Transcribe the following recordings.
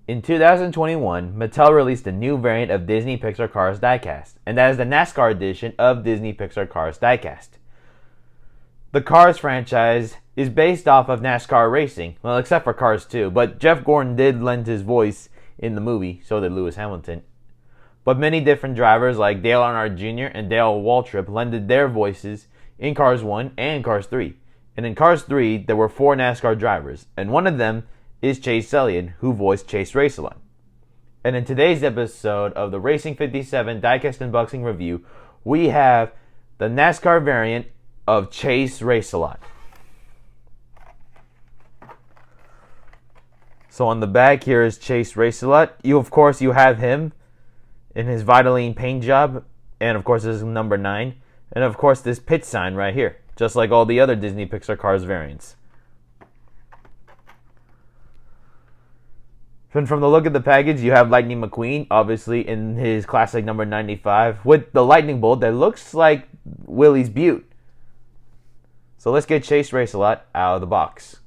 In 2021, Mattel released a new variant of Disney Pixar Cars Diecast, and that is the NASCAR edition of Disney Pixar Cars Diecast. The Cars franchise is based off of NASCAR racing, well, except for Cars 2, but Jeff Gordon did lend his voice in the movie, so did Lewis Hamilton. But many different drivers like Dale Earnhardt Jr. and Dale Waltrip lended their voices in Cars 1 and Cars 3. And in Cars 3, there were 4 NASCAR drivers, and one of them is Chase Elliott, who voiced Chase Racelott. And in today's episode of the Racing 57 Diecast Unboxing Review, we have the NASCAR variant of Chase Racelott. So on the back here is Chase Racelott. You have him in his Vitaline paint job, and of course this is number 9, and of course this pit sign right here, just like all the other Disney Pixar Cars variants. And from the look of the package, you have Lightning McQueen, obviously in his classic number 95, with the lightning bolt that looks like Willie's Butte. So let's get Chase Racelott out of the box.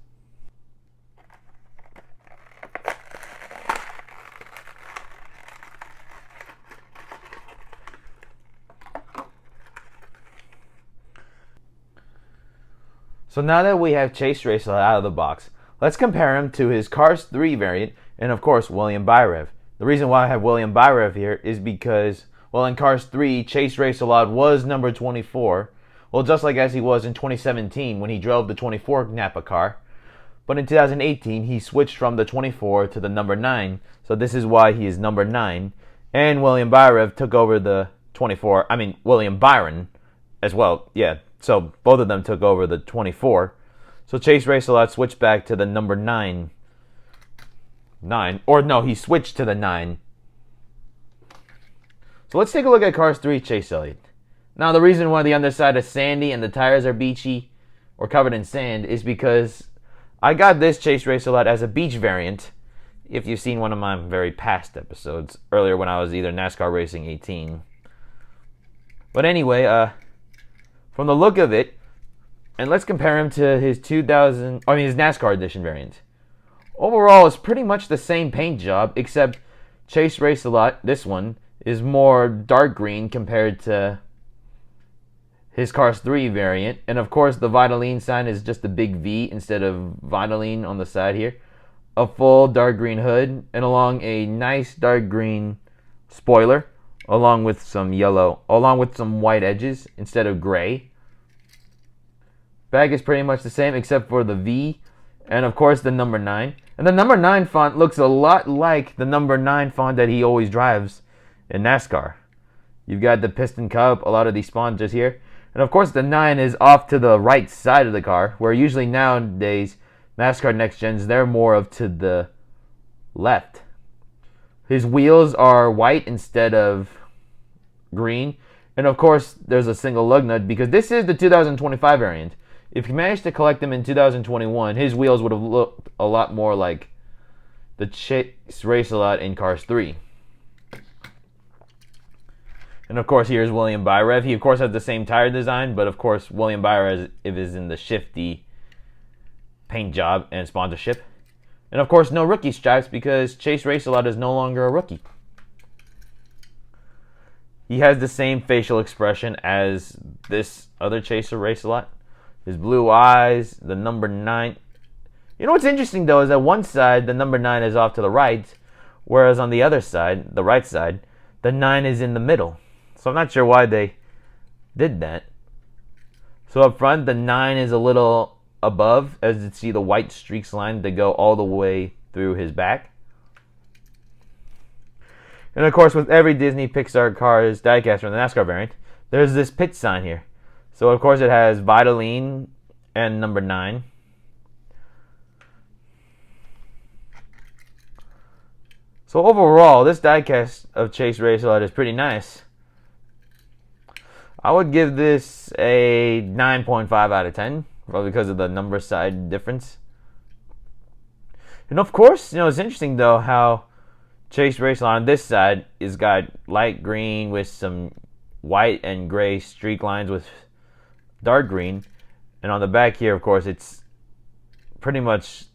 So now that we have Chase Racelott out of the box, let's compare him to his Cars 3 variant and of course William Byrev. The reason why I have William Byrev here is because, well, in Cars 3, Chase Racelott was number 24, well, just like as he was in 2017 when he drove the 24 Napa car. But in 2018, he switched from the 24 to the number 9, so this is why he is number 9. And William Byrev took over the 24, William Byron as well, yeah. So both of them took over the 24. So Chase Racelott switched back to the number 9. He switched to the 9. So let's take a look at Cars 3 Chase Elliott. Now the reason why the underside is sandy and the tires are beachy or covered in sand is because I got this Chase Racelott as a beach variant. If you've seen one of my very past episodes earlier when I was either NASCAR Racing 18. But anyway, from the look of it, and let's compare him to his his NASCAR edition variant. Overall, it's pretty much the same paint job, except Chase Racelott, this one, is more dark green compared to his Cars 3 variant. And of course, the Vitaline sign is just a big V instead of Vitaline on the side here. A full dark green hood, and along a nice dark green spoiler, along with some white edges instead of gray. Bag is pretty much the same except for the V, and of course the number 9. And the number 9 font looks a lot like the number 9 font that he always drives in NASCAR. You've got the piston cup, a lot of these sponsors here. And of course the 9 is off to the right side of the car, where usually nowadays NASCAR Next Gens, they're more of to the left. His wheels are white instead of green. And of course there's a single lug nut because this is the 2025 variant. If he managed to collect them in 2021, his wheels would have looked a lot more like the Chase Racelott in Cars 3. And of course, here's William Byrev. He of course has the same tire design, but of course, William Byrev is in the shifty paint job and sponsorship. And of course, no rookie stripes because Chase Racelott is no longer a rookie. He has the same facial expression as this other Chaser Racelott. His blue eyes, the number 9. You know what's interesting though is that one side, the number 9 is off to the right, whereas on the other side, the right side, the 9 is in the middle. So I'm not sure why they did that. So up front, the 9 is a little above, as you see the white streaks line that go all the way through his back. And of course, with every Disney Pixar Cars diecast from the NASCAR variant, there's this pit sign here. So of course it has Vitaline and number 9. So overall, this diecast of Chase Racelott is pretty nice. I would give this a 9.5 out of 10, probably because of the number side difference. And of course, it's interesting though how Chase Racelott on this side is got light green with some white and gray streak lines with dark green, and on the back here, of course, it's pretty much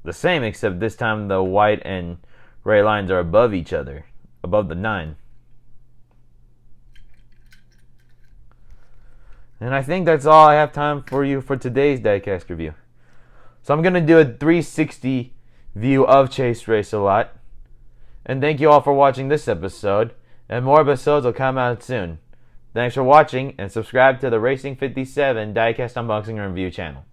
the same, except this time the white and gray lines are above each other, above the 9. And I think that's all I have time for you for today's Diecast review. So I'm going to do a 360 view of Chase Racelott. And thank you all for watching this episode. And more episodes will come out soon. Thanks for watching, and subscribe to the Racing 57 Diecast Unboxing and Review channel.